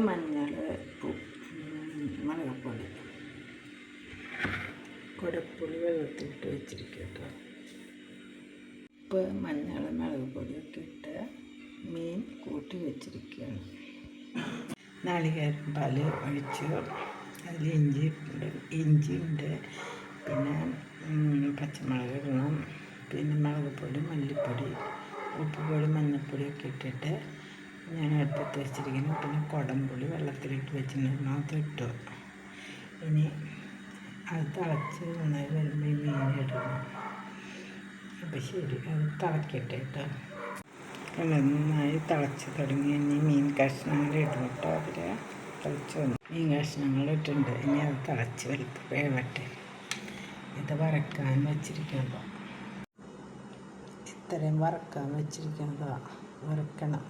മഞ്ഞൾ, മുളകുപൊടി, കുടപ്പുളി വെള്ളത്തിലിട്ട് വെച്ചിരിക്കുക കേട്ടോ. ഉപ്പ്, മഞ്ഞൾ, മുളക് പൊടിയൊക്കെ ഇട്ട് മീൻ കൂട്ടി വെച്ചിരിക്കുകയാണ്. നാളികേരം പാൽ ഒഴിച്ച് അതിൽ ഇഞ്ചിയുണ്ട്, പിന്നെ പച്ചമുളക് ഇടണം, പിന്നെ മുളക് പൊടി, മല്ലിപ്പൊടി, ഉപ്പുപൊടി, മഞ്ഞൾപ്പൊടിയൊക്കെ ഇട്ടിട്ട് ഞാൻ അടുപ്പത്ത് വെച്ചിരിക്കുന്നു. പിന്നെ കുടംപുളി വെള്ളത്തിലിട്ട് വെച്ചിട്ടുണ്ടായിരുന്നു, അതിട്ടു. ഇനി അത് തിളച്ച് നന്നായി വരുമ്പോൾ ഈ മീൻ ഇടണം. അപ്പോൾ ശരി, അത് തിളക്കട്ടെ കേട്ടോ. നന്നായി തിളച്ച് തുടങ്ങി. ഇനി മീൻ കഷ്ണങ്ങൾ ഇടും കേട്ടോ. അതിൽ തിളച്ച് വന്നു മീൻ കഷ്ണങ്ങൾ ഇട്ടിട്ടുണ്ട്. ഇനി അത് തിളച്ച് വേവട്ടെ. ഇത് വറക്കാൻ വെച്ചിരിക്കണതോ, ഇത്രയും വറക്കാൻ വെച്ചിരിക്കണതോ, വറക്കണം.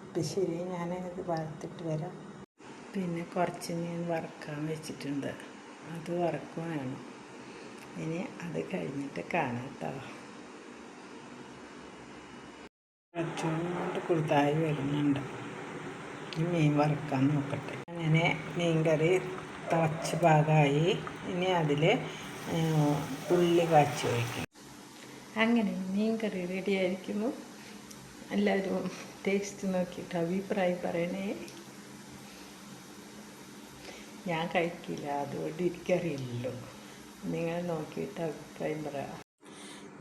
അപ്പം ശരി, ഞാനത് വറുത്തിട്ട് വരാം. പിന്നെ കുറച്ച് മീൻ വറക്കാൻ വെച്ചിട്ടുണ്ട്, അത് വറക്കും വേണം. ഇനി അത് കഴിഞ്ഞിട്ട് കാണാം കേട്ടോ. കുറച്ചുകൊണ്ട് കുറുതായി വരുന്നുണ്ട്. ഈ മീൻ വറുക്കാൻ നോക്കട്ടെ. അങ്ങനെ മീൻ കറി തിളച്ച് പാകമായി. ഇനി അതിൽ ഉള്ളി കാച്ചി ഒഴിക്കണം. അങ്ങനെ മീൻ കറി റെഡി ആയിരിക്കുന്നു. എല്ലാവരും ടേസ്റ്റ് നോക്കിയിട്ട് അഭിപ്രായം പറയണേ. ഞാൻ കഴിക്കില്ല, അതുകൊണ്ട് എനിക്കറിയില്ലല്ലോ. നിങ്ങൾ നോക്കിയിട്ട് അഭിപ്രായം പറയാം.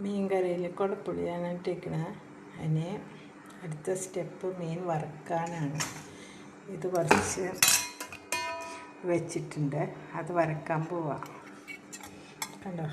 മീൻ കറിയിൽ കുടപ്പുളിയാണ് ഇട്ടിരിക്കണത്. അതിന് അടുത്ത സ്റ്റെപ്പ് മീൻ വറുക്കാനാണ്. ഇത് കുറച്ച് വെച്ചിട്ടുണ്ട്, അത് വറക്കാൻ പോവാം. കണ്ടോ,